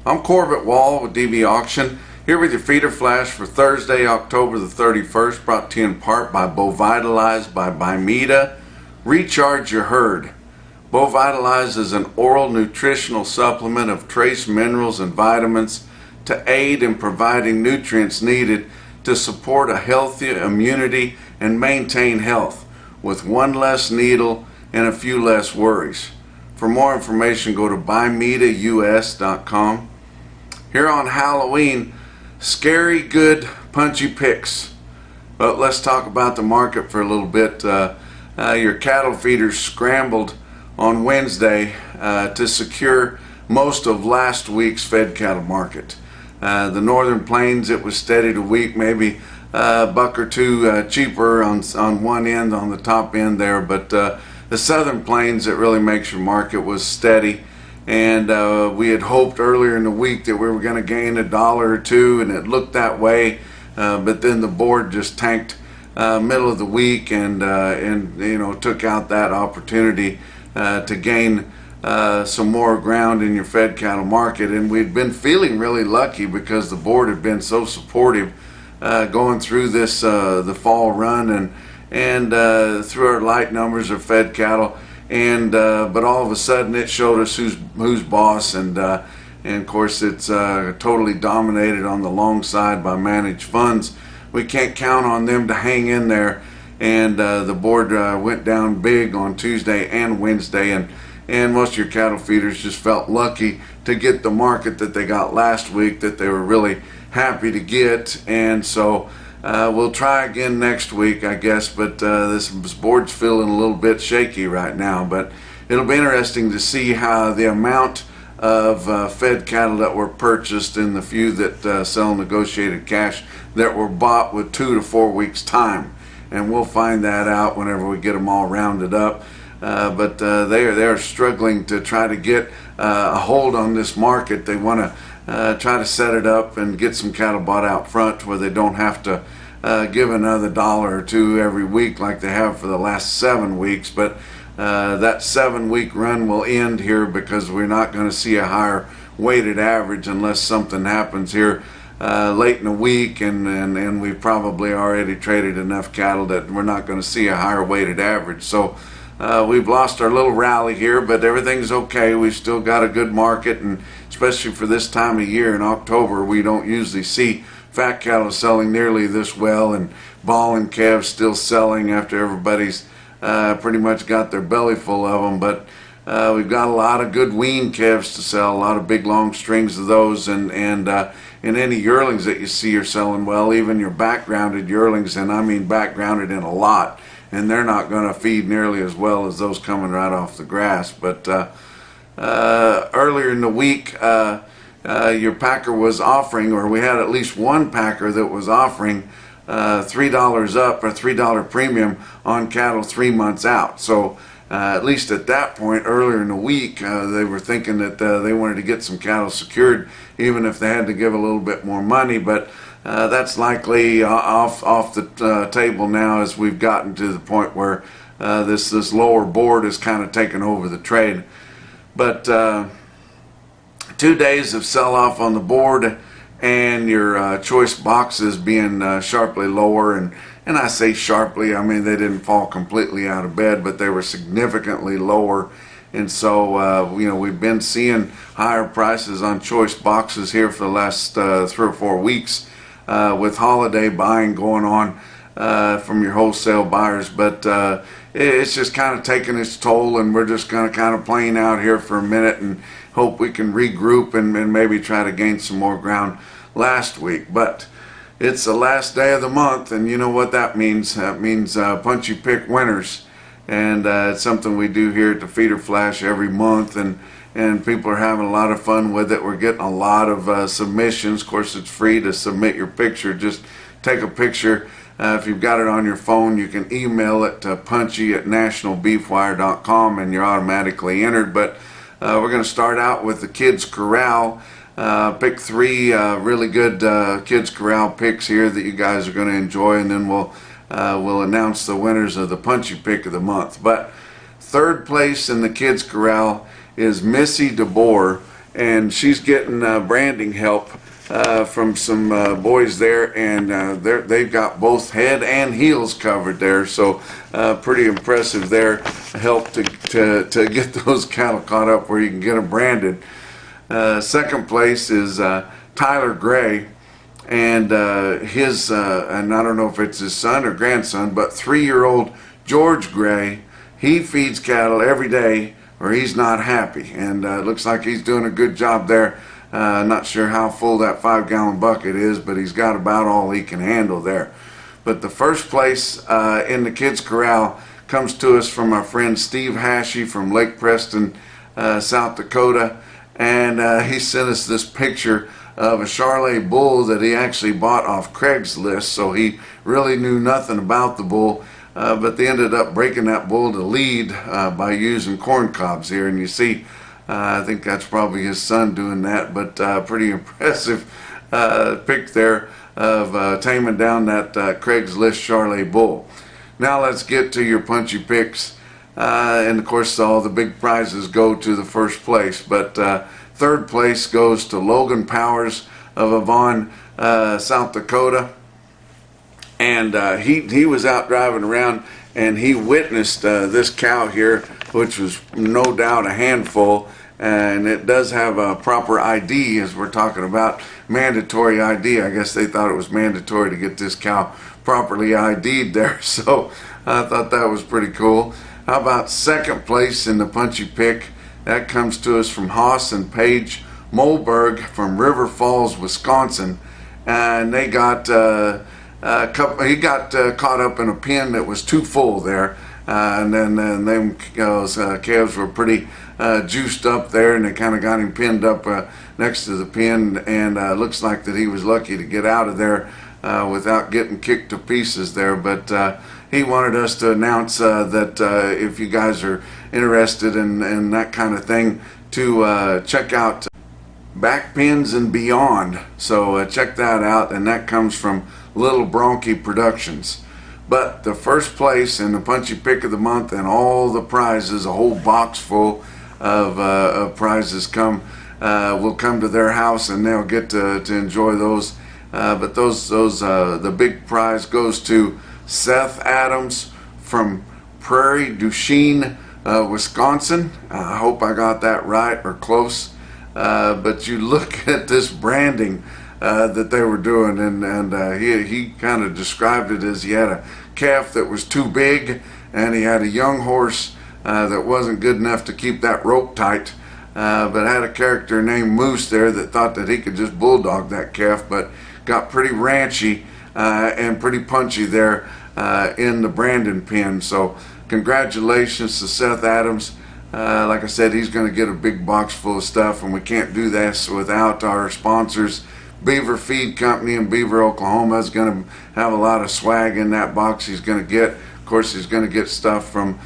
I'm Corbett Wall with DVAuction, here with your feeder flash for Thursday, October the 31st, brought to you in part by VITALIX by Bimeda. Recharge your herd. VITALIX is an oral nutritional supplement of trace minerals and vitamins to aid in providing nutrients needed to support a healthy immunity and maintain health, with one less needle and a few less worries. For more information, go to bimedaus.com. Here on Halloween, scary good punchy pics. But let's talk about the market for a little bit. Your cattle feeders scrambled on Wednesday to secure most of last week's fed cattle market. The northern plains, it was steady to weak, maybe a buck or two cheaper on one end, on the top end there, but the southern plains that really makes your market was steady. And we had hoped earlier in the week that we were going to gain $1 or $2, and it looked that way. But then the board just tanked middle of the week, and you know, took out that opportunity to gain some more ground in your fed cattle market. And we'd been feeling really lucky because the board had been so supportive going through this the fall run and through our light numbers of fed cattle. And but all of a sudden it showed us who's boss, and of course it's totally dominated on the long side by managed funds. We can't count on them to hang in there, and the board went down big on Tuesday and Wednesday, and most of your cattle feeders just felt lucky to get the market that they got last week, that they were really happy to get. And so we'll try again next week, I guess, but this board's feeling a little bit shaky right now. But it'll be interesting to see how the amount of fed cattle that were purchased and the few that sell negotiated cash that were bought with 2 to 4 weeks time. And we'll find that out whenever we get them all rounded up. But they are struggling to try to get a hold on this market. They want to try to set it up and get some cattle bought out front where they don't have to give another $1 or $2 every week like they have for the last 7 weeks. But that 7-week run will end here because we're not going to see a higher weighted average unless something happens here late in the week, and we've probably already traded enough cattle that we're not going to see a higher weighted average. So we've lost our little rally here, but everything's okay. We've still got a good market, and especially for this time of year in October, we don't usually see fat cattle selling nearly this well, and ball and calves still selling after everybody's pretty much got their belly full of them. But we've got a lot of good wean calves to sell, a lot of big long strings of those, and any yearlings that you see are selling well, even your backgrounded yearlings, and I mean backgrounded in a lot, and they're not going to feed nearly as well as those coming right off the grass. But earlier in the week, your packer was offering, or we had at least one packer that was offering $3 up, or $3 premium on cattle 3 months out. So at least at that point earlier in the week, they were thinking that they wanted to get some cattle secured, even if they had to give a little bit more money. But that's likely off the table now, as we've gotten to the point where this lower board is kind of taken over the trade. But 2 days of sell-off on the board, and your choice boxes being sharply lower, and I say sharply, I mean they didn't fall completely out of bed, but they were significantly lower. And so you know, we've been seeing higher prices on choice boxes here for the last 3 or 4 weeks, with holiday buying going on from your wholesale buyers. But it's just kind of taking its toll, and we're just going to kind of playing out here for a minute and hope we can regroup and maybe try to gain some more ground last week. But it's the last day of the month, and you know what that means. That means punchy pick winners, and it's something we do here at the Feeder Flash every month, and people are having a lot of fun with it. We're getting a lot of submissions. Of course, it's free to submit your picture. Just take a picture. If you've got it on your phone, you can email it to punchy@nationalbeefwire.com, and you're automatically entered. But we're going to start out with the kids corral. Pick 3 really good kids corral picks here that you guys are going to enjoy, and then we'll announce the winners of the punchy pick of the month. But third place in the kids corral is Missy DeBoer, and she's getting branding help from some boys there, and they've got both head and heels covered there, so pretty impressive there. Help to get those cattle caught up where you can get them branded. Second place is Tyler Gray, and his and I don't know if it's his son or grandson, but 3-year-old George Gray. He feeds cattle every day or he's not happy, and it looks like he's doing a good job there. Not sure how full that 5-gallon bucket is, but he's got about all he can handle there. But the first place in the kids corral comes to us from our friend Steve Hashey from Lake Preston, South Dakota, and he sent us this picture of a Charolais bull that he actually bought off Craigslist, so he really knew nothing about the bull, but they ended up breaking that bull to lead by using corn cobs here, and you see I think that's probably his son doing that, but pretty impressive pic there of taming down that Craigslist Charolais bull. Now let's get to your Punchy Pics, and of course all the big prizes go to the first place, but third place goes to Logan Powers of Avon, South Dakota, and he was out driving around and he witnessed this cow here, which was no doubt a handful, and it does have a proper ID, as we're talking about mandatory ID. I guess they thought it was mandatory to get this cow properly ID'd there, so I thought that was pretty cool. How about second place in the Punchy Pic? That comes to us from Haas and Paige Molberg from River Falls, Wisconsin, and they got he got caught up in a pen that was too full there, and then them calves were pretty juiced up there, and they kind of got him pinned up next to the pen, and looks like that he was lucky to get out of there without getting kicked to pieces there. But he wanted us to announce that if you guys are interested in that kind of thing, to check out Back Pins and Beyond. So check that out, and that comes from Little Bronchi Productions. But the first place in the Punchy Pic of the month and all the prizes, a whole box full of prizes will come to their house, and they'll get to enjoy those. But the big prize goes to Seth Adams from Prairie du Chien, Wisconsin. I hope I got that right or close. But you look at this branding that they were doing, and he kind of described it as he had a calf that was too big, and he had a young horse that wasn't good enough to keep that rope tight, but had a character named Moose there that thought that he could just bulldog that calf, but got pretty ranchy and pretty punchy there in the branding pen. So congratulations to Seth Adams. Like I said, he's going to get a big box full of stuff, and we can't do this without our sponsors. Beaver Feed Company in Beaver, Oklahoma is going to have a lot of swag in that box he's going to get. Of course, he's going to get stuff from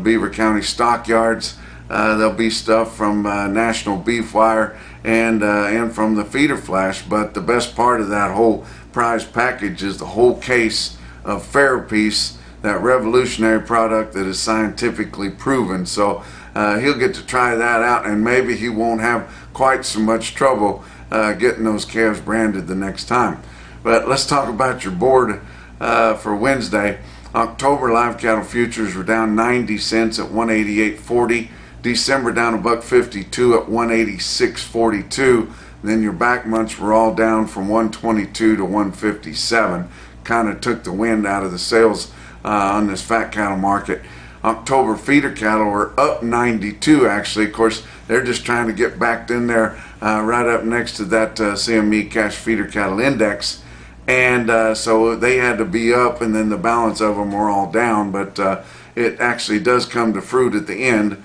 Beaver County Stockyards. There'll be stuff from NationalBeefWire and from the Feeder Flash. But the best part of that whole prize package is the whole case of Fairpiece, that revolutionary product that is scientifically proven. So he'll get to try that out, and maybe he won't have quite so much trouble getting those calves branded the next time. But let's talk about your board for Wednesday. October live cattle futures were down 90 cents at 188.40. December down $1.52 at 186.42. Then your back months were all down from 122 to 157. Kind of took the wind out of the sails on this fat cattle market. October feeder cattle were up 92 actually. Of course, they're just trying to get backed in there right up next to that CME cash feeder cattle index, and so they had to be up, and then the balance of them were all down. But it actually does come to fruit at the end,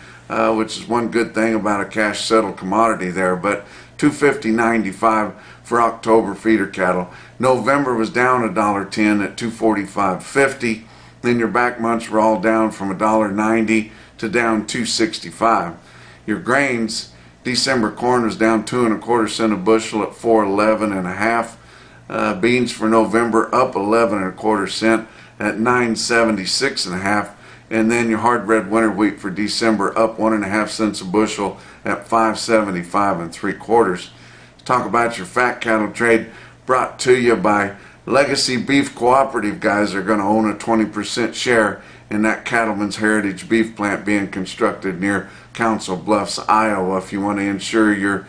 which is one good thing about a cash settled commodity there. But 250.95 for October feeder cattle. November was down $1.10 at 245.50. Then your back months were all down from $1.90 to down 265. Your grains, December corn was down 2 1/4 cents a bushel at 411.5. Beans for November up 11 1/4 cents at 976.5. And then your hard red winter wheat for December up 1.5 cents a bushel at 5.75 3/4. Let's talk about your fat cattle trade, brought to you by Legacy Beef Cooperative. Guys are going to own a 20% share in that Cattleman's Heritage beef plant being constructed near Council Bluffs, Iowa. If you want to ensure your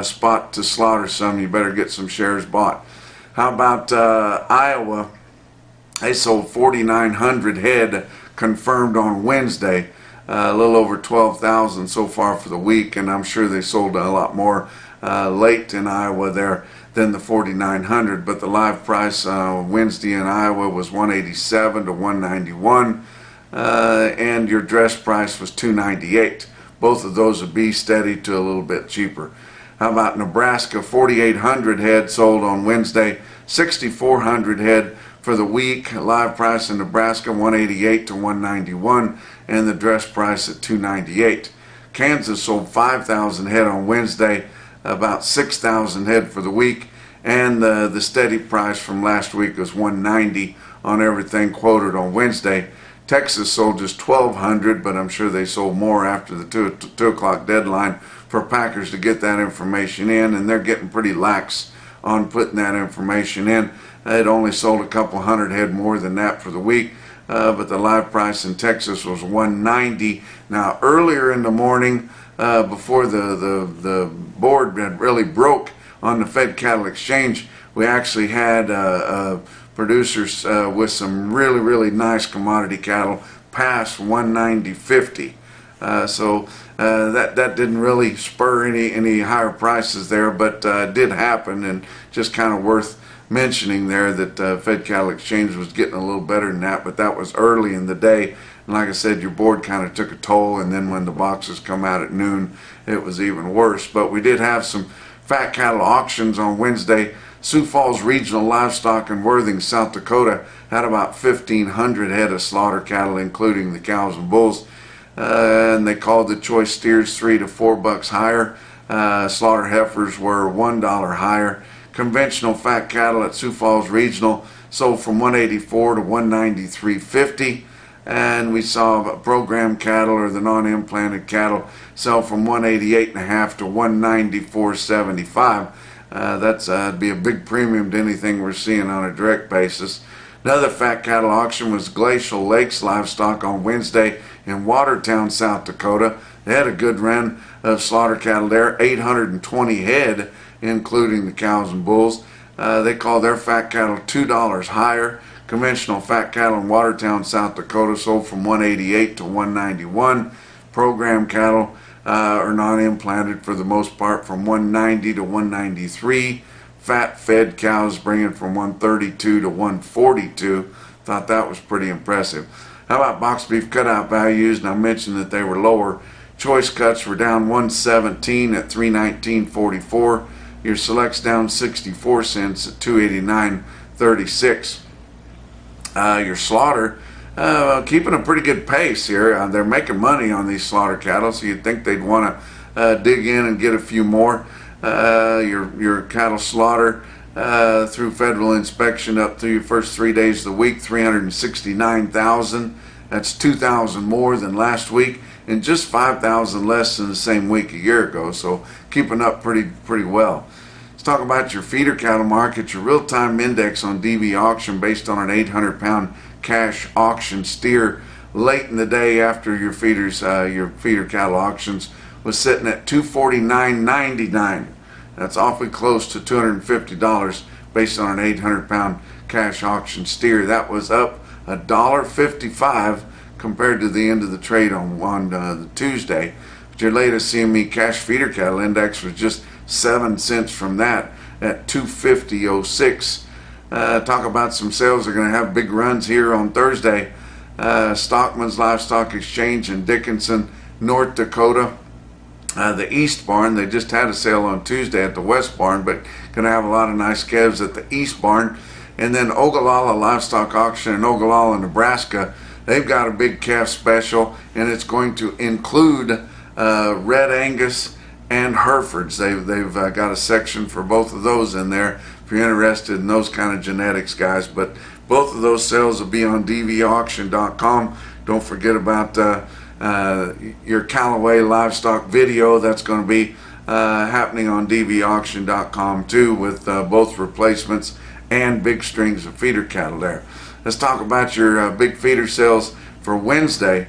spot to slaughter some, you better get some shares bought. How about Iowa? They sold 4,900 head confirmed on Wednesday, a little over 12,000 so far for the week, and I'm sure they sold a lot more late in Iowa there than the 4,900. But the live price Wednesday in Iowa was 187 to 191, and your dress price was 298. Both of those would be steady to a little bit cheaper. How about Nebraska? 4,800 head sold on Wednesday, 6,400 head for the week. Live price in Nebraska 188 to 191, and the dress price at 298. Kansas sold 5,000 head on Wednesday, about 6,000 head for the week, and the steady price from last week was 190 on everything quoted on Wednesday. Texas sold just 1,200, but I'm sure they sold more after the 2 o'clock deadline for packers to get that information in, and they're getting pretty lax on putting that information in. It only sold a couple hundred head more than that for the week, but the live price in Texas was 190. Now, earlier in the morning, before the board had really broke on the Fed Cattle Exchange, we actually had producers with some really nice commodity cattle past 190.50. So that didn't really spur any higher prices there, but it did happen, and just kind of worth mentioning there that Fed Cattle Exchange was getting a little better than that, but that was early in the day. And like I said, your board kind of took a toll, and then when the boxes come out at noon, it was even worse. But we did have some fat cattle auctions on Wednesday. Sioux Falls Regional Livestock in Worthing, South Dakota had about 1,500 head of slaughter cattle, including the cows and bulls. And they called the choice steers $3 to $4 higher. Slaughter heifers were $1 higher. Conventional fat cattle at Sioux Falls Regional sold from 184 to 193.50, and we saw program cattle, or the non-implanted cattle, sell from 188.5 to 194.75. That's be a big premium to anything we're seeing on a direct basis. Another fat cattle auction was Glacial Lakes Livestock on Wednesday in Watertown, South Dakota. They had a good run of slaughter cattle there, 820 head, including the cows and bulls. They call their fat cattle $2 higher. Conventional fat cattle in Watertown, South Dakota sold from 188 to 191. Program cattle are non-implanted for the most part from 190 to 193. Fat fed cows bringing from 132 to 142. Thought that was pretty impressive. How about box beef cutout values? And I mentioned that they were lower. Choice cuts were down 117 at 319.44. Your selects down 64 cents at 289.36. Your slaughter keeping a pretty good pace here. They're making money on these slaughter cattle, so you'd think they'd want to dig in and get a few more. Your cattle slaughter through federal inspection up through your first 3 days of the week, 369,000. That's 2,000 more than last week, and just 5,000 less than the same week a year ago. So keeping up pretty well. Let's talk about your feeder cattle market. Your real-time index on DVAuction, based on an 800-pound cash auction steer late in the day after your feeder cattle auctions, was sitting at $249.99. That's awfully close to $250 based on an 800-pound cash auction steer. That was up $1.55 compared to the end of the trade on the Tuesday. But your latest CME cash feeder cattle index was just 7 cents from that at 250.06. Talk about some sales. They're going to have big runs here on Thursday. Stockman's Livestock Exchange in Dickinson, North Dakota. The East Barn, they just had a sale on Tuesday at the West Barn, but going to have a lot of nice calves at the East Barn. And then Ogallala Livestock Auction in Ogallala, Nebraska. They've got a big calf special, and it's going to include Red Angus and Herefords. They've got a section for both of those in there if you're interested in those kind of genetics, guys. But both of those sales will be on DVAuction.com. Don't forget about your Callaway livestock video. That's going to be happening on DVAuction.com too, with both replacements and big strings of feeder cattle there. Let's talk about your big feeder sales for Wednesday.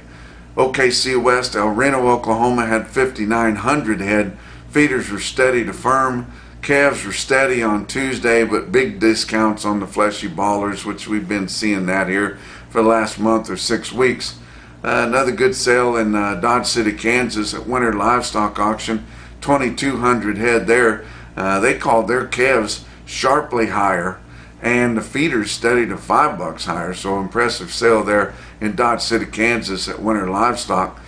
OKC West, El Reno, Oklahoma had 5,900 head. Feeders were steady to firm. Calves were steady on Tuesday, but big discounts on the fleshy ballers, which we've been seeing that here for the last month or 6 weeks. Another good sale in Dodge City, Kansas at Winter Livestock Auction, 2,200 head there. They called their calves sharply higher, and the feeders steady to $5 higher. So impressive sale there in Dodge City, Kansas at Winter Livestock.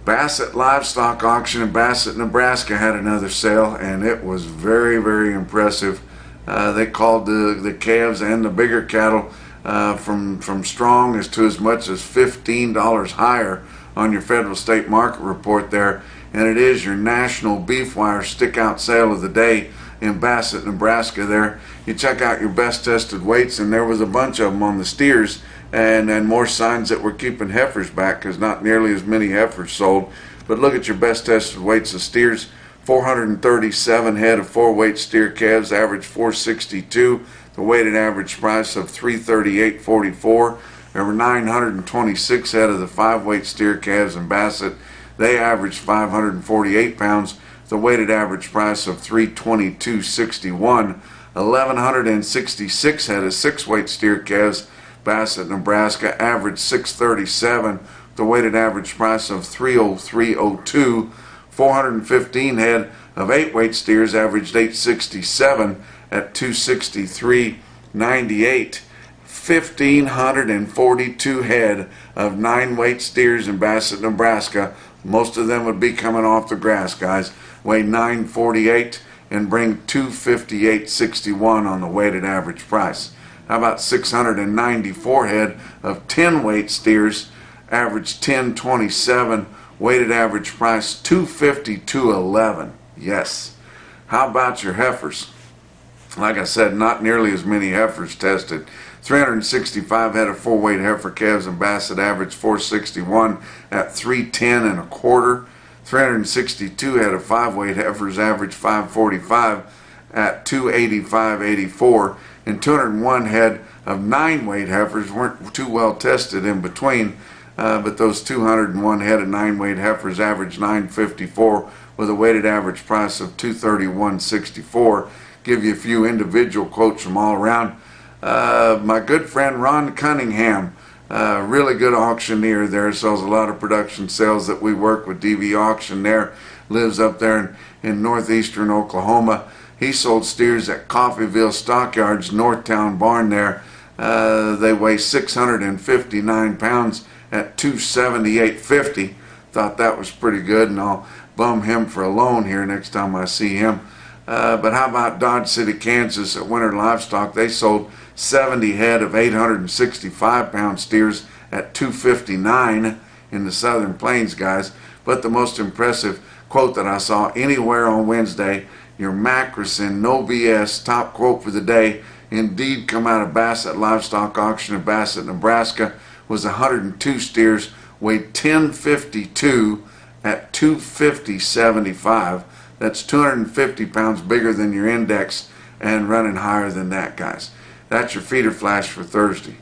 Bassett Livestock Auction in Bassett, Nebraska had another sale, and it was very, very impressive. They called the calves and the bigger cattle from strong as much as $15 higher on your federal state market report there. And it is your NationalBeefWire stick out sale of the day in Bassett, Nebraska there. You check out your best tested weights, and there was a bunch of them on the steers, and more signs that we're keeping heifers back because not nearly as many heifers sold. But look at your best tested weights of steers. 437 head of 4-weight steer calves, average 462. The weighted average price of $338.44. There were 926 head of the 5-weight steer calves in Bassett. They averaged 548 pounds. The weighted average price of $322.61. 1,166 head of 6-weight steer calves, Bassett, Nebraska, averaged 637. The weighted average price of $303.02. 415 head of 8-weight steers averaged 867 at $263.98. 1,542 head of 9-weight steers in Bassett, Nebraska. Most of them would be coming off the grass, guys. Weigh 948 and bring $258.61 on the weighted average price. How about 694 head of 10-weight steers, average 1027, weighted average price $252.11. Yes. How about your heifers? Like I said, not nearly as many heifers tested. 365 head of 4-weight heifer calves in Bassett, average 461 at 310 and a quarter. 362 head of 5-weight heifers, average 545 at 285.84. And 201 head of 9-weight heifers weren't too well tested in between, but those 201 head of 9-weight heifers averaged 954 with a weighted average price of $231.64. Give you a few individual quotes from all around. My good friend Ron Cunningham, really good auctioneer there, sells a lot of production sales that we work with. DV Auction there, lives up there in northeastern Oklahoma. He sold steers at Coffeyville Stockyards, Northtown Barn there. They weigh 659 pounds at $278.50. Thought that was pretty good, and I'll bum him for a loan here next time I see him. But how about Dodge City, Kansas at Winter Livestock? They sold 70 head of 865-pound steers at $259 in the Southern Plains, guys. But the most impressive quote that I saw anywhere on Wednesday, your Macrison, no BS, top quote for the day, indeed come out of Bassett Livestock Auction in Bassett, Nebraska, was 102 steers, weighed 1052 at $250.75. That's 250 pounds bigger than your index and running higher than that, guys. That's your feeder flash for Thursday.